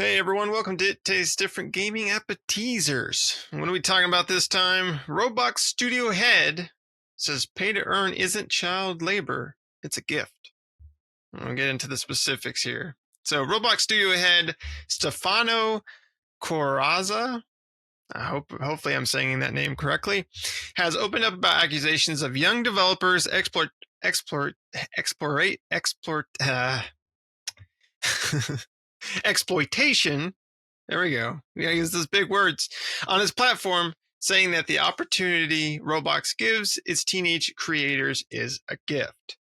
Hey everyone, welcome to It Tastes Different Gaming Appetizers. What are we talking about this time? Roblox Studio Head says pay to earn isn't child labor, it's a gift. I'll get into the specifics here. So Roblox Studio Head Stefano Coraza, hopefully I'm saying that name correctly, has opened up about accusations of young developers exploitation. There we go. We gotta use those big words on his platform, saying that the opportunity Roblox gives its teenage creators is a gift.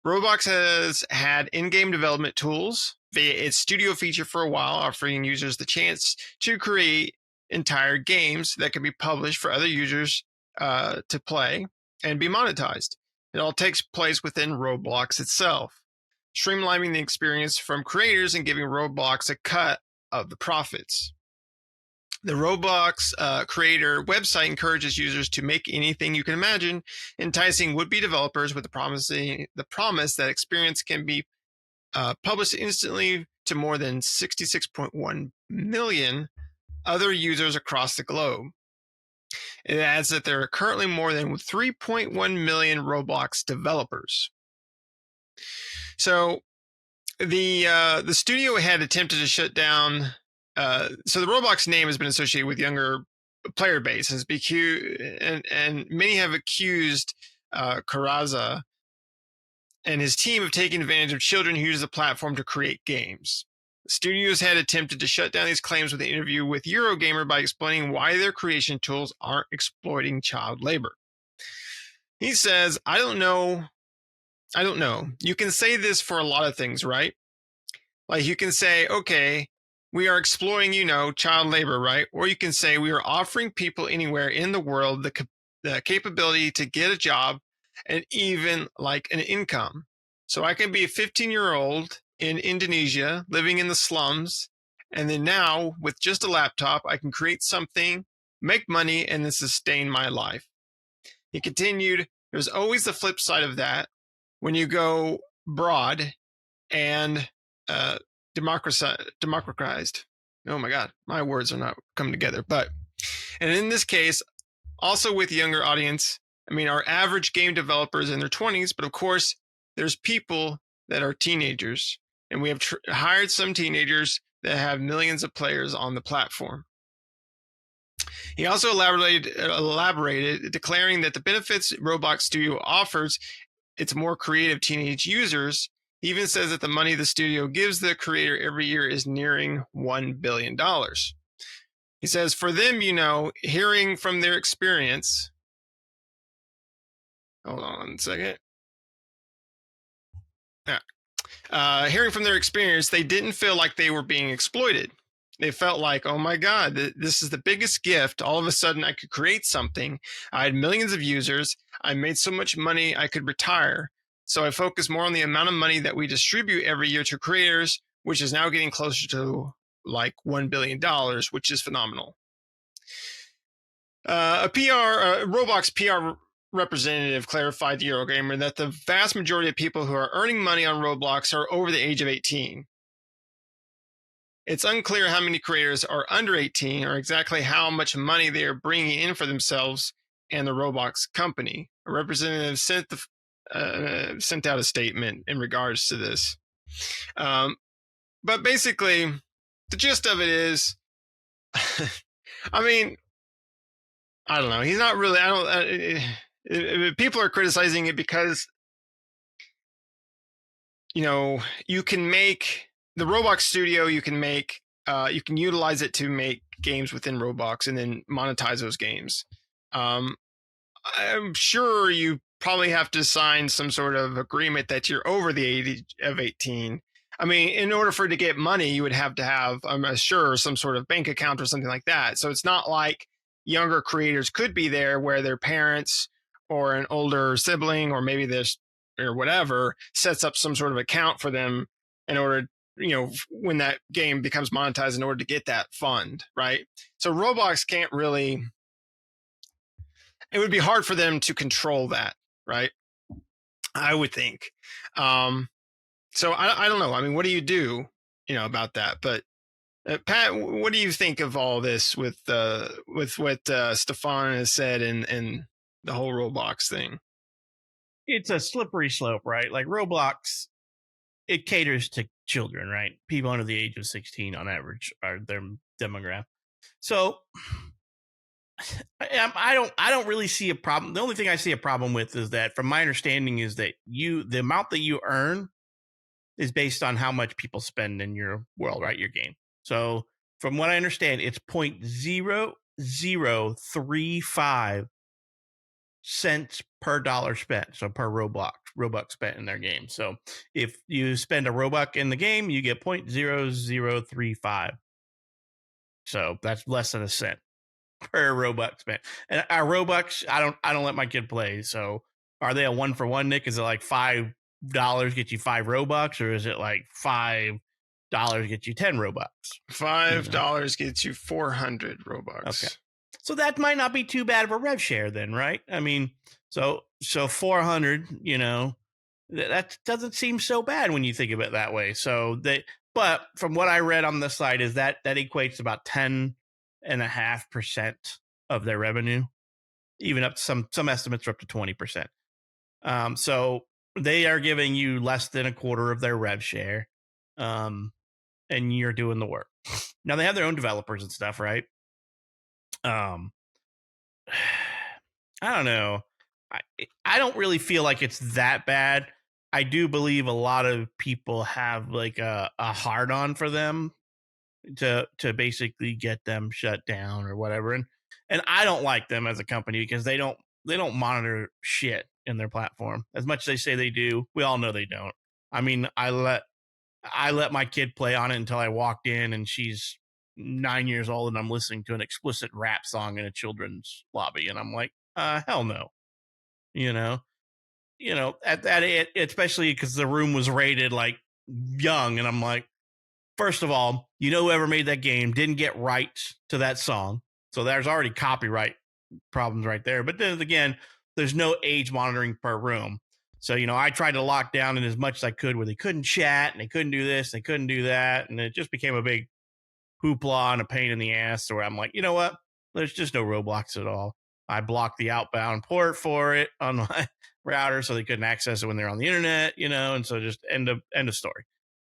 Roblox has had in-game development tools via its studio feature for a while, offering users the chance to create entire games that can be published for other users to play and be monetized. It all takes place within Roblox itself, streamlining the experience from creators and giving Roblox a cut of the profits. The Roblox creator website encourages users to make anything you can imagine, enticing would-be developers with the promise that experience can be published instantly to more than 66.1 million other users across the globe. It adds that there are currently more than 3.1 million Roblox developers. So the studio had attempted to shut down. So the Roblox name has been associated with younger player base, and many have accused Coraza and his team of taking advantage of children who use the platform to create games. The studios had attempted to shut down these claims with an interview with Eurogamer by explaining why their creation tools aren't exploiting child labor. He says, I don't know. You can say this for a lot of things, right? Like you can say, okay, we are exploiting, child labor, right? Or you can say we are offering people anywhere in the world the capability to get a job and even like an income. So I can be a 15-year-old in Indonesia living in the slums. And then now with just a laptop, I can create something, make money, and then sustain my life. He continued, there's always the flip side of that when you go broad and democratized. Oh my God, my words are not coming together. And in this case, also with younger audience, our average game developers in their 20s, but of course, there's people that are teenagers, and we have hired some teenagers that have millions of players on the platform. He also elaborated, declaring that the benefits Roblox Studio offers its more creative teenage users. He even says that the money the studio gives the creator every year is nearing $1 billion. He says, for them, hearing from their experience. Hold on a second. Hearing from their experience, they didn't feel like they were being exploited. They felt like, oh my God, this is the biggest gift. All of a sudden, I could create something. I had millions of users. I made so much money, I could retire. So I focus more on the amount of money that we distribute every year to creators, which is now getting closer to like $1 billion, which is phenomenal. Roblox PR representative clarified to Eurogamer that the vast majority of people who are earning money on Roblox are over the age of 18. It's unclear how many creators are under 18 or exactly how much money they are bringing in for themselves and the Roblox company. A representative sent out a statement in regards to this. But basically, the gist of it is, I don't know. He's not really, people are criticizing it because, you can make the Roblox Studio, you can utilize it to make games within Roblox and then monetize those games. I'm sure you probably have to sign some sort of agreement that you're over the age of 18. In order for it to get money, you would have to have, I'm sure, some sort of bank account or something like that. So it's not like younger creators could be there where their parents or an older sibling or maybe this or whatever sets up some sort of account for them in order, when that game becomes monetized in order to get that fund, right? So Roblox can't really, it would be hard for them to control that, right? I would think. So I don't know. What do you do, about that? But Pat, what do you think of all this with what Stefan has said and the whole Roblox thing? It's a slippery slope, right? Like Roblox, it caters to children, right? People under the age of 16 on average are their demographic. So I don't really see a problem. The only thing I see a problem with is that, from my understanding, is that the amount that you earn is based on how much people spend in your world, right? Your game. So from what I understand, it's 0.0035 cents per dollar spent. So per Robux spent in their game. So if you spend a Robux in the game, you get 0.0035. So that's less than a cent per Robux spent. And our Robux, I don't let my kid play. So are they a 1-for-1, Nick? Is it like $5 get you 5 Robux, or is it like $5 get you 10 Robux? $5 gets you 400 Robux. Okay. So that might not be too bad of a rev share then, right? I mean, so 400, that doesn't seem so bad when you think of it that way. But from what I read on the site is that equates to about 10.5% of their revenue, even up to some estimates are up to 20%. So they are giving you less than a quarter of their rev share, and you're doing the work. Now they have their own developers and stuff, right? I don't know. I don't really feel like it's that bad. I do believe a lot of people have like a hard on for them to basically get them shut down or whatever. And I don't like them as a company because they don't monitor shit in their platform as much as they say they do. We all know they don't. I mean, I let my kid play on it until I walked in and she's 9 years old and I'm listening to an explicit rap song in a children's lobby, and I'm like, hell no. At that age, especially because the room was rated like young, and I'm like, first of all, whoever made that game didn't get rights to that song, so there's already copyright problems right there. But then again, there's no age monitoring per room. So, I tried to lock down in as much as I could where they couldn't chat and they couldn't do this, they couldn't do that. And it just became a big hoopla and a pain in the ass where I'm like, you know what? There's just no Roblox at all. I blocked the outbound port for it on my router so they couldn't access it when they're on the internet, and so just end of story.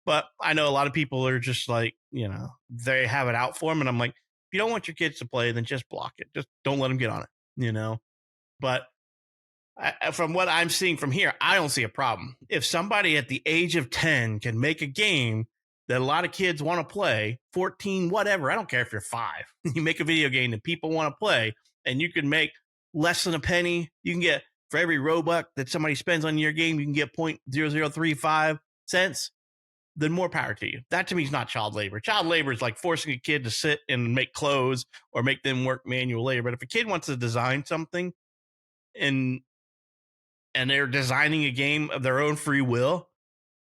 But I know a lot of people are just like, they have it out for them. And I'm like, if you don't want your kids to play, then just block it. Just don't let them get on it, But from what I'm seeing from here, I don't see a problem. If somebody at the age of 10 can make a game that a lot of kids want to play, 14, whatever, I don't care if you're 5. You make a video game that people want to play, and you can make less than a penny. You can get, for every Robux that somebody spends on your game, you can get 0.0035 cents. Then more power to you. That to me is not child labor. Child labor is like forcing a kid to sit and make clothes or make them work manual labor. But if a kid wants to design something and they're designing a game of their own free will,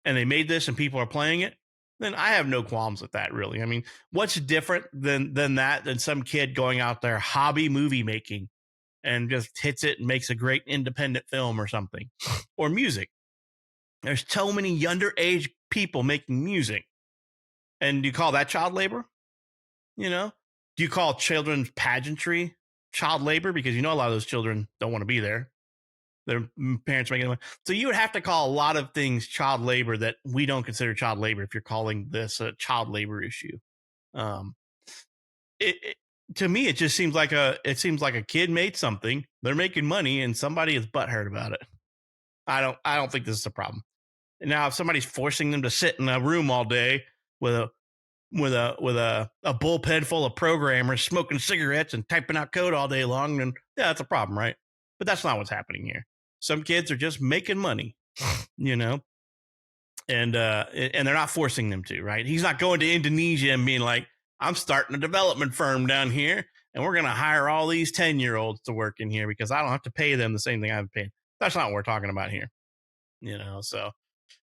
and they made this and people are playing it, then I have no qualms with that, really. I mean, what's different than some kid going out there hobby movie making and just hits it and makes a great independent film or something, or music? There's so many underage people making music, and do you call that child labor? Do you call children's pageantry child labor? Because a lot of those children don't want to be there. Their parents making them. So you would have to call a lot of things child labor that we don't consider child labor if you're calling this a child labor issue. To me, it just seems like a kid made something, they're making money, and somebody is butthurt about it. I don't think this is a problem. Now, if somebody's forcing them to sit in a room all day with a bullpen full of programmers smoking cigarettes and typing out code all day long, then yeah, that's a problem, right? But that's not what's happening here. Some kids are just making money, and they're not forcing them to, right? He's not going to Indonesia and being like, I'm starting a development firm down here, and we're going to hire all these 10-year-olds to work in here because I don't have to pay them the same thing I've paid. That's not what we're talking about here, so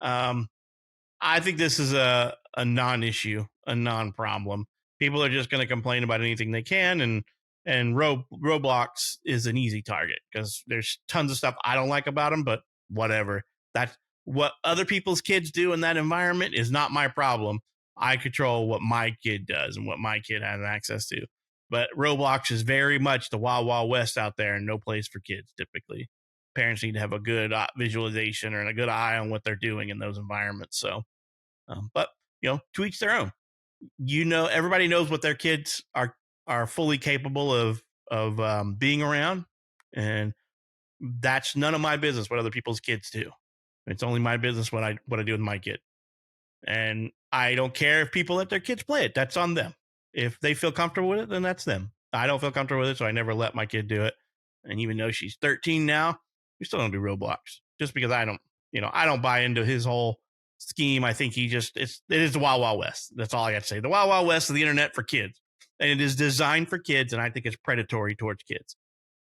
I think this is a non-issue, a non-problem. People are just going to complain about anything they can, and Roblox is an easy target because there's tons of stuff I don't like about them, but whatever. That's what other people's kids do in that environment is not my problem. I control what my kid does and what my kid has access to. But Roblox is very much the wild, wild west out there, and no place for kids typically. Parents need to have a good visualization or a good eye on what they're doing in those environments. So, but to each their own. Everybody knows what their kids are fully capable of being around, and that's none of my business what other people's kids do. It's only my business what I do with my kid. And I don't care if people let their kids play it. That's on them. If they feel comfortable with it, then that's them. I don't feel comfortable with it, so I never let my kid do it. And even though she's 13 now, we still don't do Roblox just because I don't buy into his whole scheme. I think it is the wild, wild west. That's all I got to say. The wild, wild west of the internet for kids. And it is designed for kids. And I think it's predatory towards kids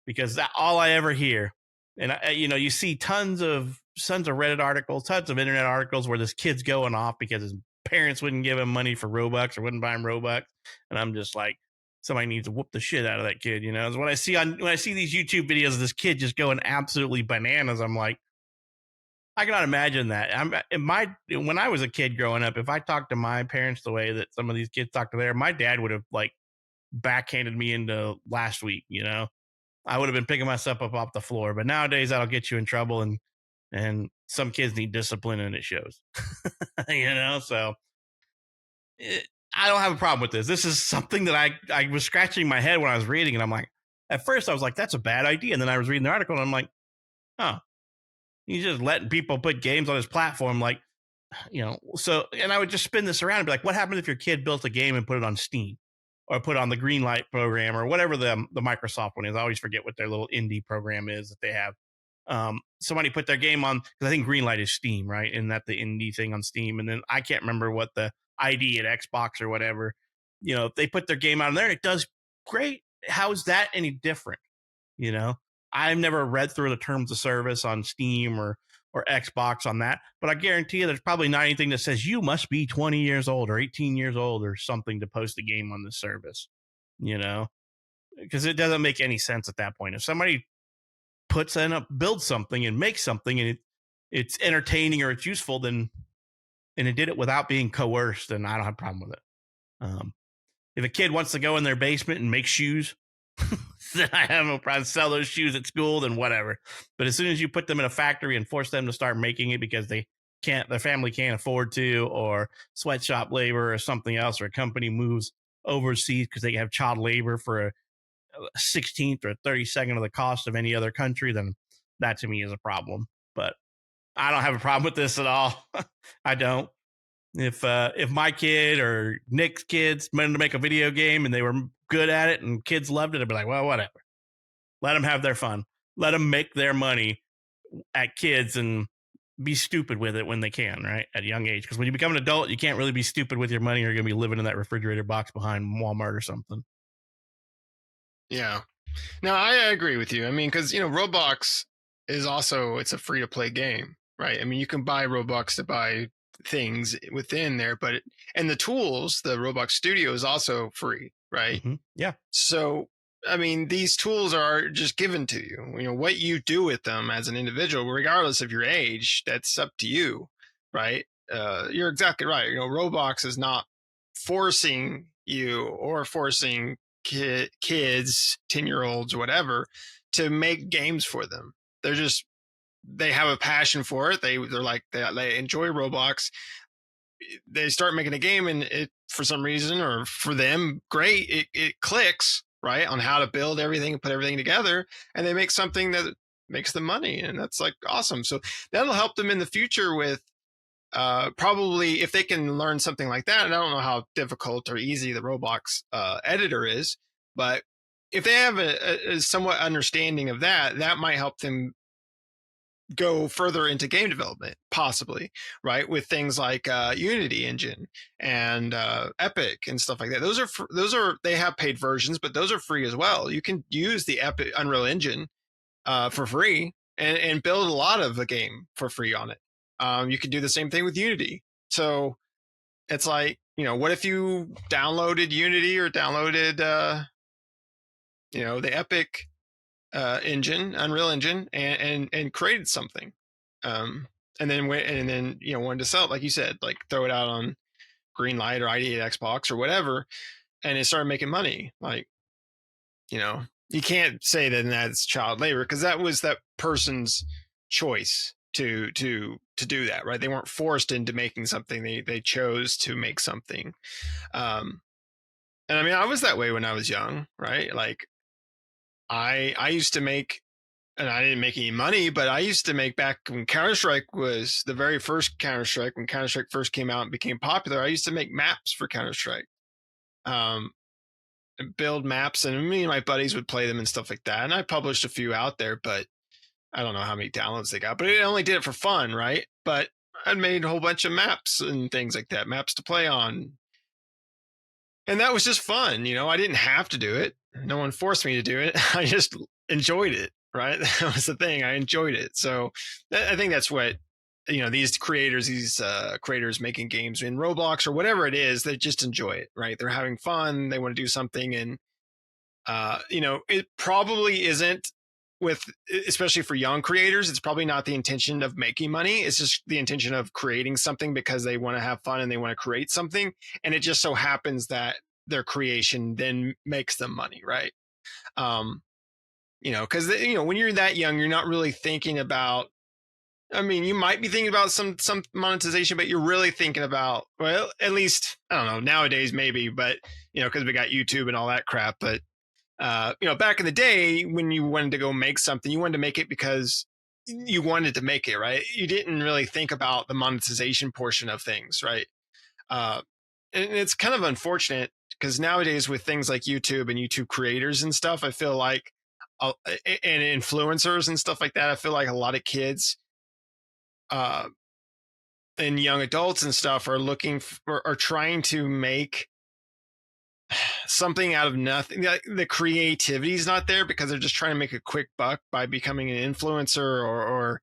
because that's all I ever hear. And you see tons of Reddit articles, tons of internet articles where this kid's going off because his parents wouldn't give him money for Robux or wouldn't buy him Robux. And I'm just like, somebody needs to whoop the shit out of that kid. When I see these YouTube videos of this kid just going absolutely bananas, I'm like, I cannot imagine that. When I was a kid growing up, if I talked to my parents the way that some of these kids talk to theirs, my dad would have like backhanded me into last week. I would have been picking myself up off the floor. But nowadays, that'll get you in trouble, and some kids need discipline, and it shows. So I don't have a problem with this. This is something that I was scratching my head when I was reading, and I'm like, at first I was like, that's a bad idea, and then I was reading the article, and I'm like, oh, he's just letting people put games on his platform, like, So, and I would just spin this around and be like, what happens if your kid built a game and put it on Steam? Or put on the Greenlight program or whatever the Microsoft one is. I always forget what their little indie program is that they have. Somebody put their game on, because I think Greenlight is Steam, right? And that the indie thing on Steam. And then I can't remember what the ID at Xbox or whatever. If they put their game on there and it does great, how is that any different? I've never read through the terms of service on Steam or Xbox on that, but I guarantee you there's probably not anything that says you must be 20 years old or 18 years old or something to post a game on this service, because it doesn't make any sense at that point. If somebody builds something and makes something and it's entertaining or it's useful, and it did it without being coerced, then I don't have a problem with it. If a kid wants to go in their basement and make shoes, then I have no problem. Sell those shoes at school, then whatever. But as soon as you put them in a factory and force them to start making it because their family can't afford to, or sweatshop labor or something else, or a company moves overseas because they have child labor for a 16th or 32nd of the cost of any other country, then that to me is a problem. But I don't have a problem with this at all. I don't. If my kid or Nick's kids wanted to make a video game and they were good at it and kids loved it, I'd be like, well, whatever. Let them have their fun. Let them make their money at kids and be stupid with it when they can, right? At a young age. Because when you become an adult, you can't really be stupid with your money, or you're going to be living in that refrigerator box behind Walmart or something. Yeah. No, I agree with you. I mean, because, Roblox is also, it's a free to play game, right? I mean, you can buy Robux to buy things within there, and the tools, the Roblox Studio is also free, right? Mm-hmm. Yeah. So, I mean, these tools are just given to you. What you do with them as an individual, regardless of your age, that's up to you, right? You're exactly right. Roblox is not forcing you or forcing kids, 10-year-olds, whatever, to make games for them. They have a passion for it. They're like, they enjoy Roblox. They start making a game, and it, for some reason, or for them, great, it clicks, right, on how to build everything and put everything together, and they make something that makes them money, and that's like awesome. So that'll help them in the future with probably, if they can learn something like that. And I don't know how difficult or easy the Roblox editor is, but if they have a somewhat understanding of that, that might help them go further into game development, possibly, right? With things like Unity engine and Epic and stuff like that. Those are they have paid versions, but those are free as well. You can use the Epic Unreal Engine for free and build a lot of a game for free on it. You can do the same thing with Unity. So it's like, what if you downloaded Unity or downloaded the Epic engine, Unreal Engine, and created something, and then wanted to sell it, like you said, like throw it out on Greenlight or ID8 Xbox or whatever, and it started making money. Like, you can't say that that's child labor because that was that person's choice to do that, right? They weren't forced into making something. They chose to make something. Um, and I mean, I was that way when I was young, right? Like I used to make, and I didn't make any money, but I used to make back when Counter-Strike was the very first Counter-Strike, when Counter-Strike first came out and became popular. I used to make maps for Counter-Strike, um, build maps, and me and my buddies would play them and stuff like that. And I published a few out there, but I don't know how many downloads they got, but it only did it for fun, right? But I made a whole bunch of maps and things like that, maps to play on. And that was just fun. I didn't have to do it. No one forced me to do it. I just enjoyed it, right? That was the thing. I enjoyed it. So I think that's what, these creators making games in Roblox or whatever it is, they just enjoy it, right? They're having fun. They want to do something. And, it probably isn't especially for young creators, it's probably not the intention of making money. It's just the intention of creating something because they want to have fun and they want to create something. And it just so happens that their creation then makes them money, right? Because when you're that young, you're not really thinking about. I mean, you might be thinking about some monetization, but you're really thinking about, well, at least I don't know nowadays maybe, but because we got YouTube and all that crap, but back in the day when you wanted to go make something, you wanted to make it because you wanted to make it, right? You didn't really think about the monetization portion of things, right? And it's kind of unfortunate because nowadays with things like YouTube and YouTube creators and stuff, I feel like, and influencers and stuff like that, I feel like a lot of kids and young adults and stuff are are trying to make something out of nothing. The creativity is not there because they're just trying to make a quick buck by becoming an influencer or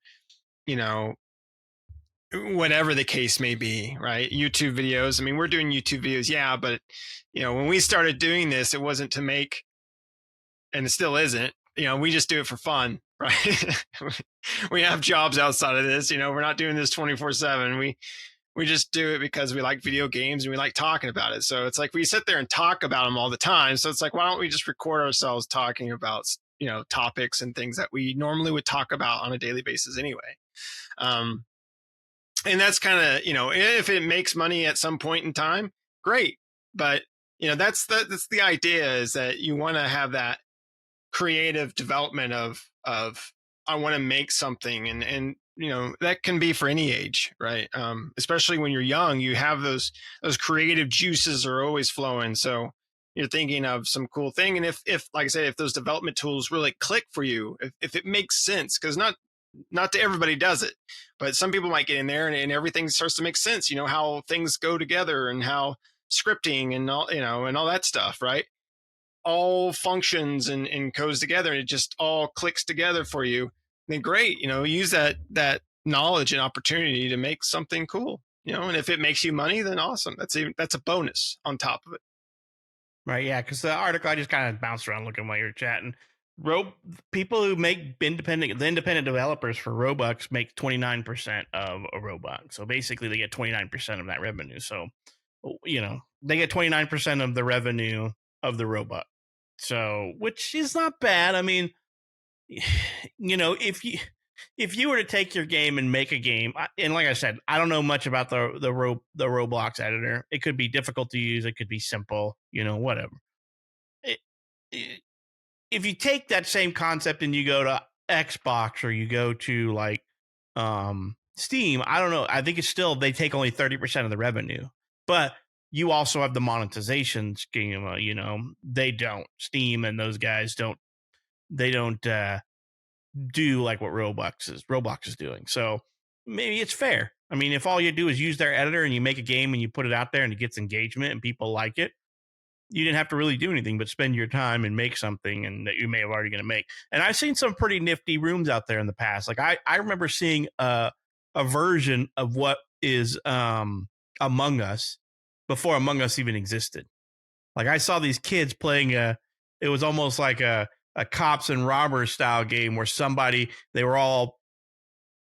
whatever the case may be, right? YouTube videos. I mean, we're doing YouTube videos, yeah, but when we started doing this, it wasn't to make, and it still isn't. We just do it for fun, right? We have jobs outside of this. We're not doing this 24/7. We just do it because we like video games and we like talking about it. So it's like we sit there and talk about them all the time. So it's like, why don't we just record ourselves talking about, topics and things that we normally would talk about on a daily basis anyway. And that's kind of, if it makes money at some point in time, great. But, that's the idea, is that you want to have that creative development of I want to make something, and that can be for any age, right? Especially when you're young, you have those creative juices are always flowing. So you're thinking of some cool thing, and if like I said, if those development tools really click for you, if it makes sense, because not to everybody does it, but some people might get in there and everything starts to make sense. How things go together and how scripting and all and all that stuff, right? All functions and codes together, and it just all clicks together for you, then great. Use that knowledge and opportunity to make something cool. And if it makes you money, then awesome. That's a bonus on top of it. Right, yeah, because the article I just kind of bounced around looking while you're chatting. People who make the independent developers for Robux make 29% of a Robux. So basically, they get 29% of that revenue. So, they get 29% of the revenue of the Robux. So, which is not bad. I mean, if you were to take your game and make a game, and like I said, I don't know much about the Roblox editor. It could be difficult to use. It could be simple. Whatever. If you take that same concept and you go to Xbox or you go to like Steam, I don't know. I think it's still they take only 30% of the revenue, but you also have the monetization scheme. They don't. Steam and those guys don't. They don't do like what Roblox is doing. So maybe it's fair. I mean, if all you do is use their editor and you make a game and you put it out there and it gets engagement and people like it, you didn't have to really do anything but spend your time and make something and that you may have already going to make. And I've seen some pretty nifty rooms out there in the past. Like I remember seeing a version of what is Among Us before Among Us even existed. Like I saw these kids playing it was almost like a cops and robbers style game where they were all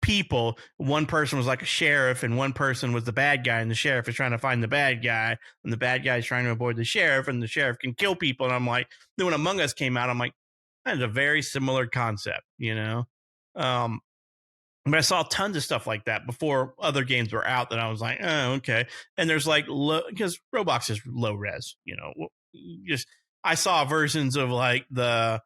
people. One person was like a sheriff and one person was the bad guy, and the sheriff is trying to find the bad guy, and the bad guy is trying to avoid the sheriff, and the sheriff can kill people. And I'm like, then when Among Us came out, I'm like, that's a very similar concept, you know? But I saw tons of stuff like that before other games were out that I was like, oh, okay. And there's like because Roblox is low res, you know. Just I saw versions of like the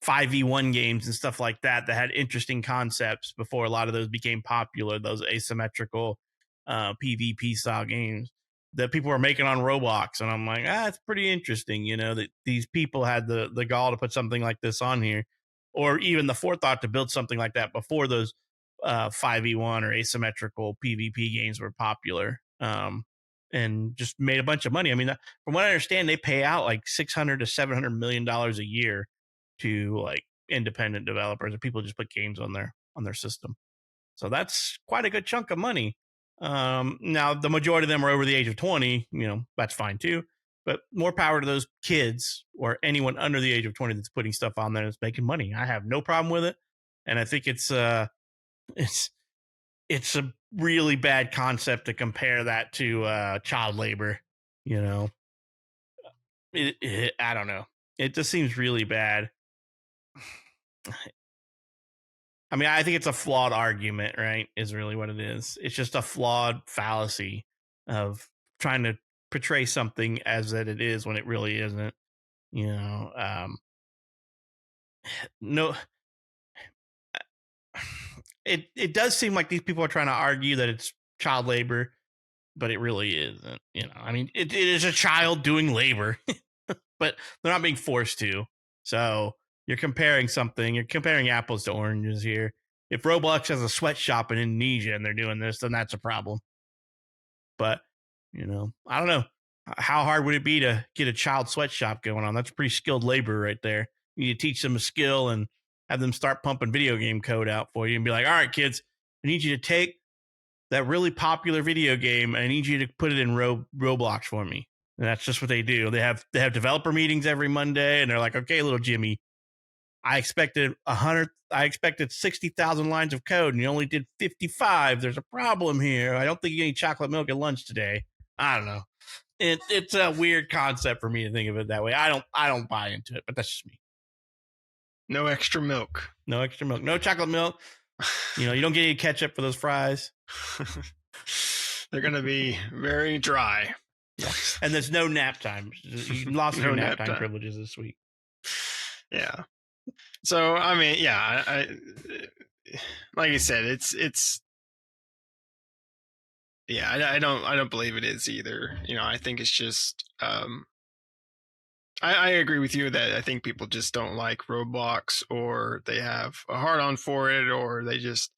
5v1 games and stuff like that had interesting concepts before a lot of those became popular. Those asymmetrical PvP style games that people were making on Roblox, and I'm like, it's pretty interesting, you know, that these people had the gall to put something like this on here, or even the forethought to build something like that before those 5v1 or asymmetrical PvP games were popular, and just made a bunch of money. I mean, from what I understand, they pay out like $600 to $700 million a year to like independent developers or people just put games on their system. So that's quite a good chunk of money. Now the majority of them are over the age of 20, you know, that's fine too. But more power to those kids or anyone under the age of 20 that's putting stuff on there that's making money. I have no problem with it. And I think it's a really bad concept to compare that to child labor, you know. I don't know. It just seems really bad. I mean, I think it's a flawed argument, right? Is really what it is. It's just a flawed fallacy of trying to portray something as that it is when it really isn't. You know, no, it does seem like these people are trying to argue that it's child labor, but it really isn't. You know, I mean, it is a child doing labor, but they're not being forced to. So you're comparing apples to oranges here. If Roblox has a sweatshop in Indonesia and they're doing this, then that's a problem. But, you know, I don't know. How hard would it be to get a child sweatshop going on? That's pretty skilled labor right there. You need to teach them a skill and have them start pumping video game code out for you and be like, all right, kids, I need you to take that really popular video game and I need you to put it in Roblox for me. And that's just what they do. They have developer meetings every Monday, and they're like, okay, little Jimmy, I expected 60,000 lines of code, and you only did 55. There's a problem here. I don't think you need chocolate milk at lunch today. I don't know. It's a weird concept for me to think of it that way. I don't buy into it, but that's just me. No extra milk. No extra milk. No chocolate milk. You know, you don't get any ketchup for those fries. They're going to be very dry. Yeah. And there's no nap time. You lost your nap time privileges this week. Yeah. So, I mean, yeah, I like you said, it's yeah, I don't believe it is either. You know, I think it's just, I agree with you that I think people just don't like Roblox, or they have a hard on for it, or they just,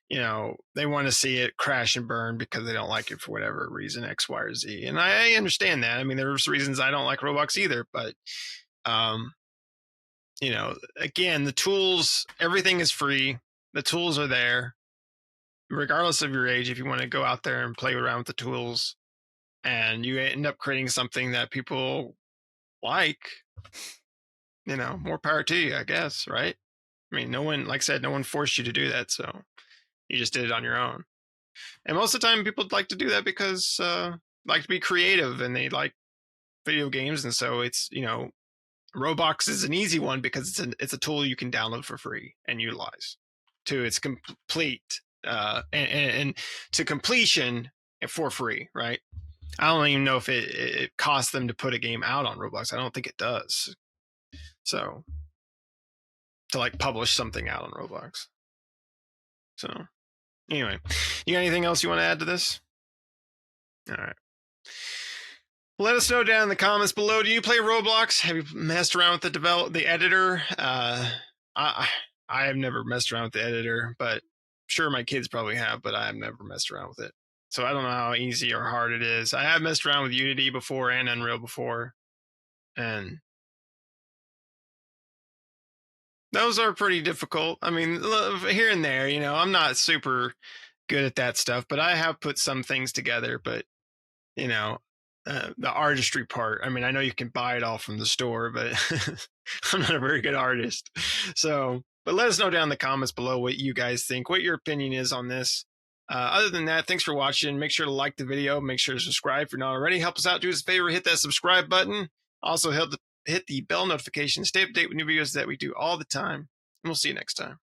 you know, they want to see it crash and burn because they don't like it for whatever reason, X, Y, or Z. And I understand that. I mean, there's reasons I don't like Roblox either, but, you know, again, the tools, everything is free. The tools are there, regardless of your age. If you want to go out there and play around with the tools and you end up creating something that people like, you know, more power to you, I guess, right? I mean, no one, like I said, no one forced you to do that, so you just did it on your own. And most of the time, people like to do that because like to be creative and they like video games, and so it's, you know, Roblox is an easy one because it's a tool you can download for free and utilize to its complete and to completion for free, right? I don't even know if it costs them to put a game out on Roblox. I don't think it does. So to like publish something out on Roblox. So anyway, you got anything else you want to add to this? All right. Let us know down in the comments below. Do you play Roblox? Have you messed around with the editor? I have never messed around with the editor, but sure my kids probably have, but I have never messed around with it. So I don't know how easy or hard it is. I have messed around with Unity before and Unreal before, and those are pretty difficult. I mean, here and there, you know, I'm not super good at that stuff, but I have put some things together. But, you know, the artistry part, I mean, I know you can buy it all from the store, but I'm not a very good artist. So But let us know down in the comments below what you guys think, what your opinion is on this. Other than that, thanks for watching. Make sure to like the video. Make sure to subscribe if you're not already. Help us out. Do us a favor. Hit that subscribe button. Also, hit the bell notification. Stay up to date with new videos that we do all the time. And we'll see you next time.